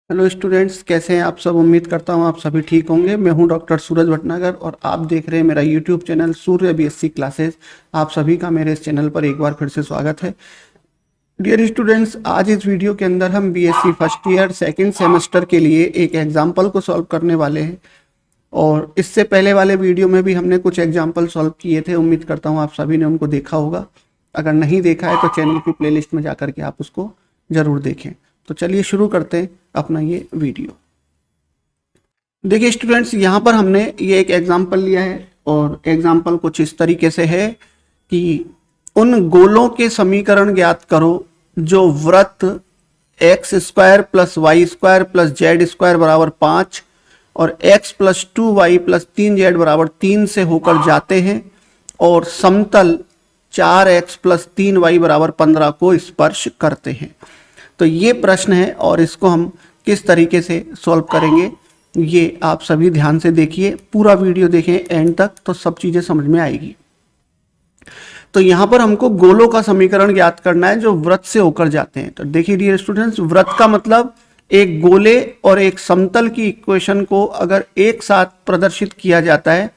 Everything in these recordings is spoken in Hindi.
हेलो स्टूडेंट्स, कैसे हैं आप सब। उम्मीद करता हूं आप सभी ठीक होंगे। मैं हूं डॉक्टर सूरज भटनागर और आप देख रहे हैं मेरा यूट्यूब चैनल सूर्य बीएससी क्लासेस। आप सभी का मेरे इस चैनल पर एक बार फिर से स्वागत है। डियर स्टूडेंट्स, आज इस वीडियो के अंदर हम BSc first year second semester के लिए एक एग्जाम्पल को सॉल्व करने वाले हैं। और इससे पहले वाले वीडियो में भी हमने कुछ एग्जाम्पल सॉल्व किए थे। उम्मीद करता हूँ आप सभी ने उनको देखा होगा। अगर नहीं देखा है तो चैनल की प्लेलिस्ट में जाकर के आप उसको ज़रूर देखें। तो चलिए शुरू करते हैं अपना ये वीडियो। देखिए स्टूडेंट्स, यहाँ पर हमने ये एक एग्जाम्पल लिया है और एग्जाम्पल कुछ इस तरीके से है कि उन गोलों के समीकरण ज्ञात करो जो वृत्त x square plus y square plus z square बराबर 5 और x plus 2 y plus 3 z बराबर 3 से होकर जाते हैं और समतल 4x प्लस 3y बराबर 15 को स्पर्श करते हैं। तो ये प्रश्न है और इसको हम किस तरीके से सॉल्व करेंगे ये आप सभी ध्यान से देखिए। पूरा वीडियो देखें एंड तक तो सब चीज़ें समझ में आएगी। तो यहाँ पर हमको गोलों का समीकरण ज्ञात करना है जो वृत्त से होकर जाते हैं। तो देखिए डियर स्टूडेंट्स, वृत्त का मतलब एक गोले और एक समतल की इक्वेशन को अगर एक साथ प्रदर्शित किया जाता है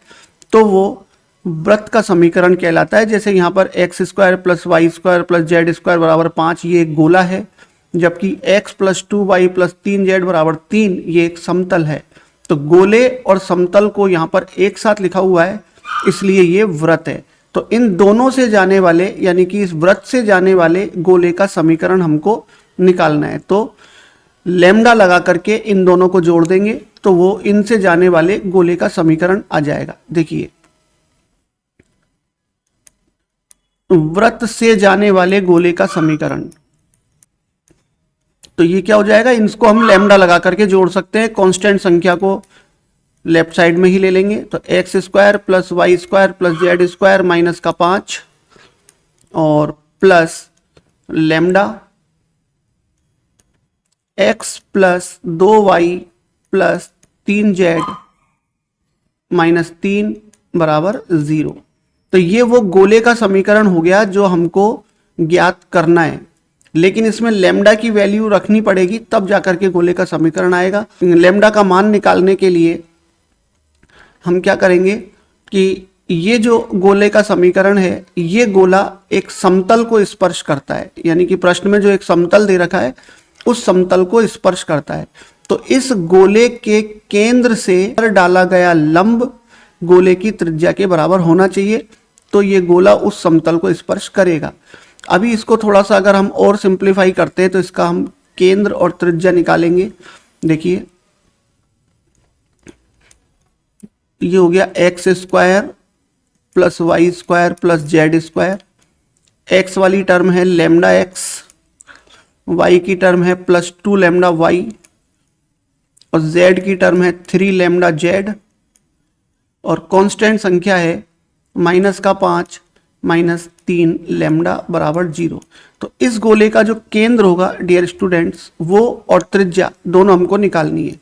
तो वो वृत्त का समीकरण कहलाता है। जैसे यहाँ पर x square plus y square plus z square बराबर 5 ये एक गोला है, जबकि x plus 2y plus 3z बराबर 3 ये एक समतल है। तो गोले और समतल को यहाँ पर एक साथ लिखा हुआ है इसलिए ये वृत्त है। तो इन दोनों से जाने वाले यानी कि इस वृत्त से जाने वाले गोले का समीकरण हमको निकालना है। तो लैम्डा लगा करके इन दोनों को जोड़ देंगे तो वो इनसे जाने वाले गोले का समीकरण आ जाएगा। देखिए, वृत्त से जाने वाले गोले का समीकरण, तो ये क्या हो जाएगा, इनको हम लैम्डा लगा करके जोड़ सकते हैं। कांस्टेंट संख्या को लेफ्ट साइड में ही ले लेंगे तो x square plus y square plus z square minus का 5 और plus lambda x plus 2y plus 3z minus 3 बराबर 0। तो ये वो गोले का समीकरण हो गया जो हमको ज्ञात करना है, लेकिन इसमें लैम्डा की वैल्यू रखनी पड़ेगी तब जाकर के गोले का समीकरण आएगा। लैम्डा का मान निकालने के लिए हम क्या करेंगे कि ये जो गोले का समीकरण है ये गोला एक समतल को स्पर्श करता है, यानी कि प्रश्न में जो एक समतल दे रखा है उस समतल को स्पर्श करता है। तो इस गोले के केंद्र से डाला गया लंब गोले की त्रिज्या के बराबर होना चाहिए, तो ये गोला उस समतल को स्पर्श करेगा। अभी इसको थोड़ा सा अगर हम और सिंप्लीफाई करते हैं तो इसका हम केंद्र और त्रिज्या निकालेंगे। देखिए, ये हो गया x square plus y square plus z square. X वाली टर्म है लैम्डा एक्स, वाई की टर्म है प्लस 2 लैम्डा वाई और जेड की टर्म है 3 लैम्डा जेड और कांस्टेंट संख्या है माइनस का 5 माइनस 3 लैम्डा बराबर 0। तो इस गोले का जो केंद्र होगा डियर स्टूडेंट्स वो और त्रिज्या दोनों हमको निकालनी है।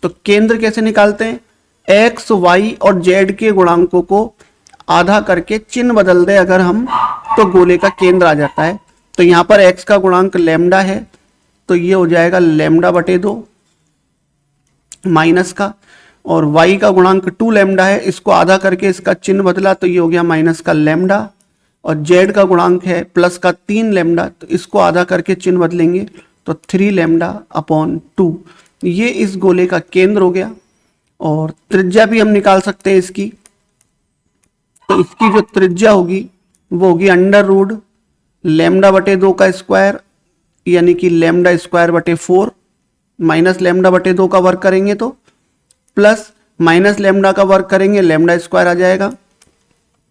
तो केंद्र कैसे निकालते हैं, एक्स वाई और जेड के गुणांकों को आधा करके चिन्ह बदल दे अगर हम तो गोले का केंद्र आ जाता है। तो यहाँ पर एक्स का गुणांक लैम्डा है तो ये हो जाएगा लैम्डा बटे 2 माइनस का, और y का गुणांक 2 लैम्डा है, इसको आधा करके इसका चिन्ह बदला तो ये हो गया माइनस का लैम्डा, और z का गुणांक है प्लस का 3 लैम्डा तो इसको आधा करके चिन्ह बदलेंगे तो 3 लैम्डा अपॉन 2। ये इस गोले का केंद्र हो गया। और त्रिज्या भी हम निकाल सकते हैं इसकी। तो इसकी जो त्रिज्या होगी वो होगी अंडर रूट लैम्डा बटे 2 का स्क्वायर यानी कि लैम्डा स्क्वायर बटे 4 माइनस लैम्डा बटे 2 का वर्ग करेंगे तो प्लस माइनस लैम्डा का वर्ग करेंगे लैम्डा स्क्वायर आ जाएगा,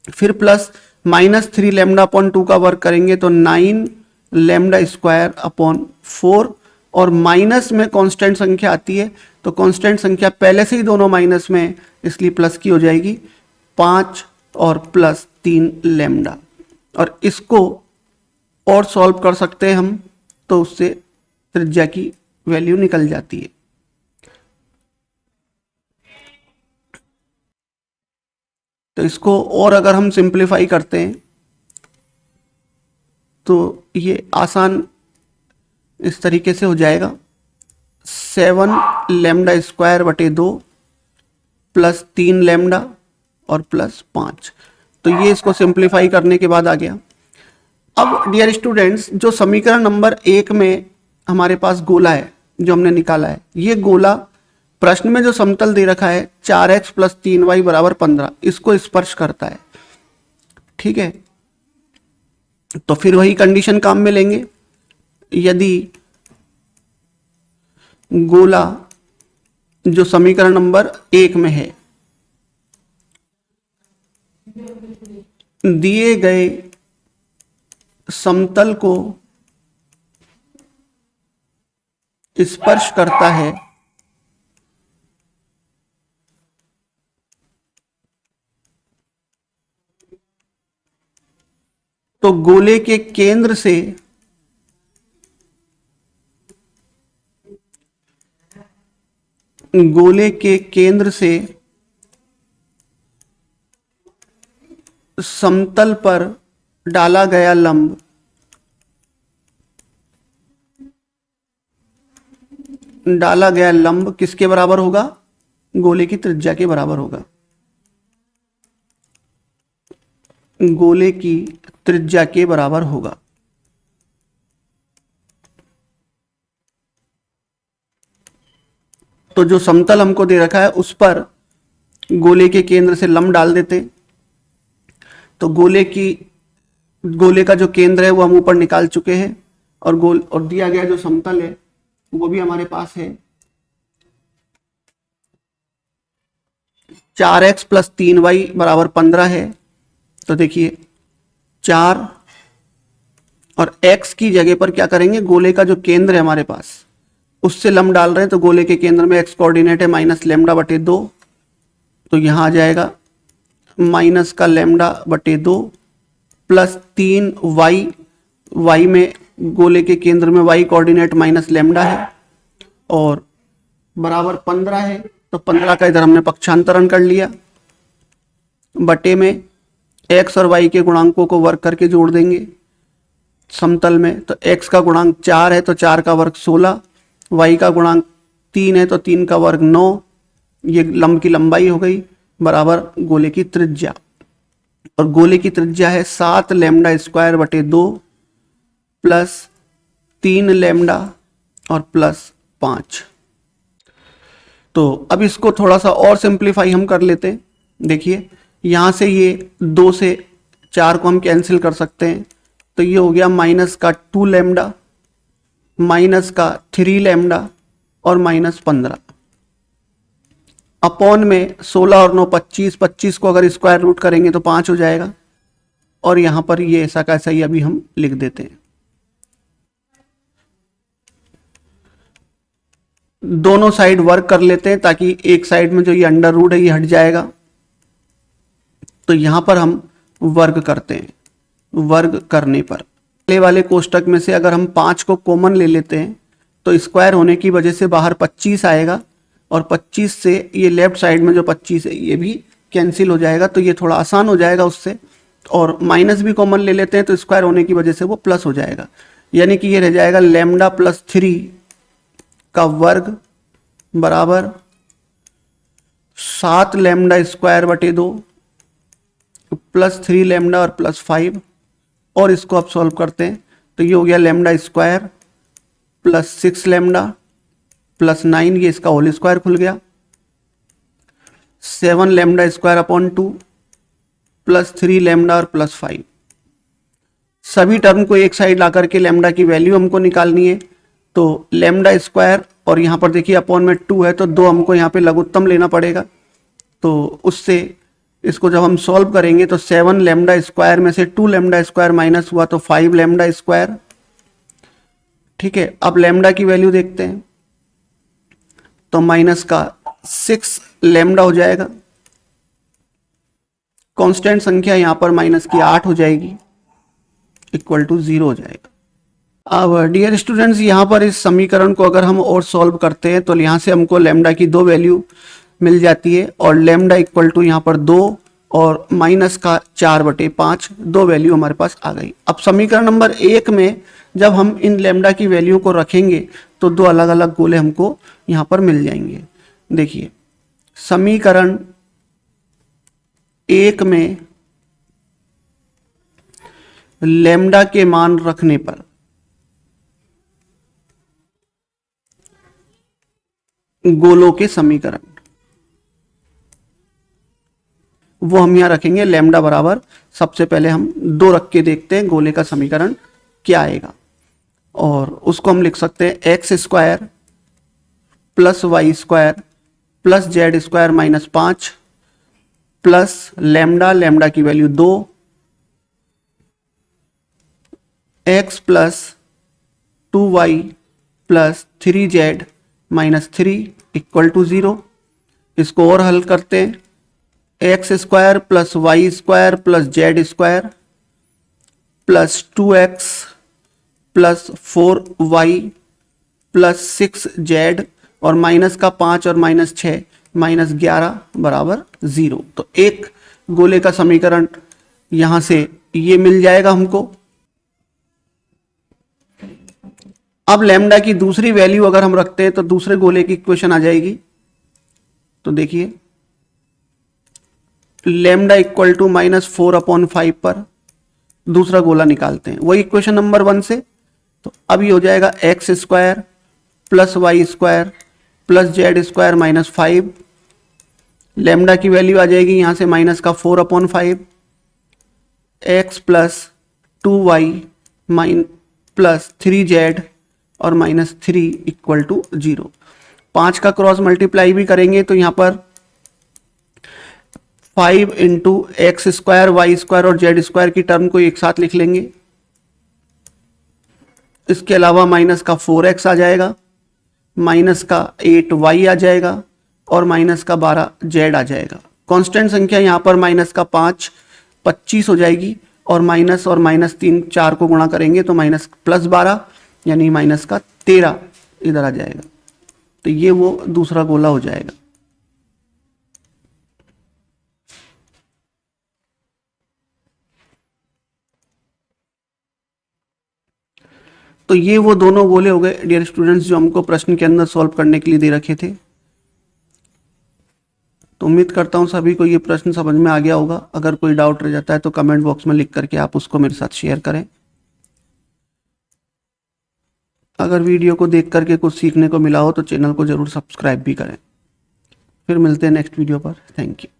फिर प्लस माइनस 3 लैम्डा अपॉन 2 का वर्ग करेंगे तो 9 लैम्डा स्क्वायर अपॉन 4 और माइनस में कांस्टेंट संख्या आती है तो कांस्टेंट संख्या पहले से ही दोनों माइनस में है इसलिए प्लस की हो जाएगी 5 और प्लस 3 लैम्डा। और इसको और सॉल्व कर सकते हैं हम तो उससे त्रिज्या की वैल्यू निकल जाती है। तो इसको और अगर हम सिंप्लीफाई करते हैं तो ये आसान इस तरीके से हो जाएगा। 7 लैम्डा स्क्वायर बटे 2 प्लस 3 लैम्डा और प्लस 5। तो ये इसको सिंप्लीफाई करने के बाद आ गया। अब डियर स्टूडेंट्स, जो समीकरण नंबर 1 में हमारे पास गोला है जो हमने निकाला है, ये गोला प्रश्न में जो समतल दे रखा है 4x प्लस 3y बराबर 15, इसको स्पर्श करता है। ठीक है, तो फिर वही कंडीशन काम में लेंगे। यदि गोला जो समीकरण नंबर 1 में है दिए गए समतल को स्पर्श करता है तो गोले के केंद्र से समतल पर डाला गया लंब किसके बराबर होगा? गोले की त्रिज्या के बराबर होगा। गोले की त्रिज्या के बराबर होगा। तो जो समतल हमको दे रखा है उस पर गोले के केंद्र से लंब डाल देते। तो गोले का जो केंद्र है वो हम ऊपर निकाल चुके हैं, और दिया गया जो समतल है वो भी हमारे पास है 4x प्लस 3y बराबर 15 है। तो देखिए 4 और x की जगह पर क्या करेंगे, गोले का जो केंद्र है हमारे पास उससे लंब डाल रहे हैं। तो गोले के केंद्र में x कोऑर्डिनेट है माइनस लैम्डा बटे 2, तो यहाँ आ जाएगा माइनस का लैम्डा बटे 2 प्लस 3y, y में गोले के केंद्र में y कोऑर्डिनेट माइनस लैम्डा है और बराबर 15 है। तो 15 का इधर हमने पक्षांतरण कर लिया, बटे में x और y के गुणांकों को वर्ग करके जोड़ देंगे समतल में। तो x का गुणांक 4 है तो 4 का वर्ग 16, y का गुणांक 3 है तो 3 का वर्ग 9, ये लंब की लंबाई हो गई बराबर गोले की त्रिज्या। और गोले की त्रिज्या है 7 लैम्डा स्क्वायर बटे 2 प्लस 3 लैम्डा और प्लस 5। तो अब इसको थोड़ा सा और सिंप्लीफाई हम कर लेते हैं। देखिए यहाँ से ये 2 से 4 को हम कैंसिल कर सकते हैं, तो ये हो गया माइनस का 2 लैम्डा, माइनस का 3 लैम्डा और माइनस 15 अपॉन में 16 और 9 25, 25 को अगर स्क्वायर रूट करेंगे तो 5 हो जाएगा। और यहाँ पर ये ऐसा का ऐसा ही अभी हम लिख देते हैं। दोनों साइड वर्क कर लेते हैं ताकि एक साइड में जो ये अंडर रूट है ये हट जाएगा। तो यहां पर हम वर्ग करते हैं। वर्ग करने पर पहले वाले कोष्टक में से अगर हम 5 को कॉमन ले लेते हैं तो स्क्वायर होने की वजह से बाहर 25 आएगा, और 25 से ये लेफ्ट साइड में जो 25 है ये भी कैंसिल हो जाएगा। तो ये थोड़ा आसान हो जाएगा उससे। और माइनस भी कॉमन ले लेते हैं तो स्क्वायर होने की वजह से वो प्लस हो जाएगा, यानी कि ये रह जाएगा लैम्डा प्लस 3 का वर्ग बराबर 7 लैम्डा स्क्वायर बटे 2 प्लस 3 लैम्डा और प्लस 5। और इसको आप सॉल्व करते हैं तो ये हो गया lambda square plus 6 lambda plus 9, ये इसका होल स्क्वायर खुल गया, 7 lambda square upon 2 plus 3 lambda और प्लस 5। सभी टर्म को एक साइड ला करके लैम्डा की वैल्यू हमको निकालनी है। तो लैम्डा स्क्वायर और यहाँ पर देखिए अपॉन में 2 है तो 2 हमको यहाँ पे लघुत्तम लेना पड़ेगा। तो उससे इसको जब हम सॉल्व करेंगे तो 7 लैम्डा स्क्वायर में से 2 लैम्डा स्क्वायर माइनस हुआ तो 5 लैम्डा स्क्वायर। ठीक है, अब लैम्डा की वैल्यू देखते हैं तो माइनस का 6 लैम्डा हो जाएगा। कांस्टेंट संख्या यहां पर माइनस की 8 हो जाएगी, इक्वल टू 0 हो जाएगा। अब डियर स्टूडेंट्स, यहाँ पर इस समीकरण को अगर हम और सॉल्व करते हैं तो यहाँ से हमको लैम्डा की 2 वैल्यू मिल जाती है, और लैम्डा इक्वल टू यहाँ पर 2 और माइनस का 4/5, 2 वैल्यू हमारे पास आ गई। अब समीकरण नंबर 1 में जब हम इन लैम्डा की वैल्यू को रखेंगे तो दो अलग अलग गोले हमको यहाँ पर मिल जाएंगे। देखिए समीकरण 1 में लैम्डा के मान रखने पर गोलों के समीकरण वो हम यहां रखेंगे लैम्डा बराबर, सबसे पहले हम 2 रख के देखते हैं गोले का समीकरण क्या आएगा, और उसको हम लिख सकते हैं x square plus y square plus z square minus 5 plus lambda, lambda की value 2, x plus 2y plus 3z minus 3 equal to 0। इसको और हल करते हैं, x square plus y square plus z square plus 2x plus 4y plus 6z और माइनस का 5 और माइनस 6 माइनस 11 बराबर 0। तो एक गोले का समीकरण यहां से ये मिल जाएगा हमको। अब लैम्डा की दूसरी वैल्यू अगर हम रखते हैं तो दूसरे गोले की इक्वेशन आ जाएगी। तो देखिए लैम्डा इक्वल टू -4/5 पर दूसरा गोला निकालते हैं, वही इक्वेशन नंबर 1 से। तो अब ये हो जाएगा x square plus y square plus z square minus 5, lambda की वैल्यू आ जाएगी यहां से माइनस का 4/5, x plus 2y plus 3z और माइनस 3 इक्वल टू 0। 5 का क्रॉस मल्टीप्लाई भी करेंगे तो यहां पर 5 into x square y square और जेड स्क्वायर की टर्म को एक साथ लिख लेंगे। इसके अलावा माइनस का 4x आ जाएगा, माइनस का 8y आ जाएगा और माइनस का 12z आ जाएगा। कांस्टेंट संख्या यहाँ पर माइनस का 5 25 हो जाएगी और माइनस 3 4 को गुणा करेंगे तो माइनस प्लस 12 यानी माइनस का 13 इधर आ जाएगा। तो ये वो दूसरा गोला हो जाएगा। तो ये वो दोनों गोले हो गए डियर स्टूडेंट्स जो हमको प्रश्न के अंदर सॉल्व करने के लिए दे रखे थे। तो उम्मीद करता हूँ सभी को ये प्रश्न समझ में आ गया होगा। अगर कोई डाउट रह जाता है तो कमेंट बॉक्स में लिख करके आप उसको मेरे साथ शेयर करें। अगर वीडियो को देख करके कुछ सीखने को मिला हो तो चैनल को जरूर सब्सक्राइब भी करें। फिर मिलते हैं नेक्स्ट वीडियो पर। Thank you.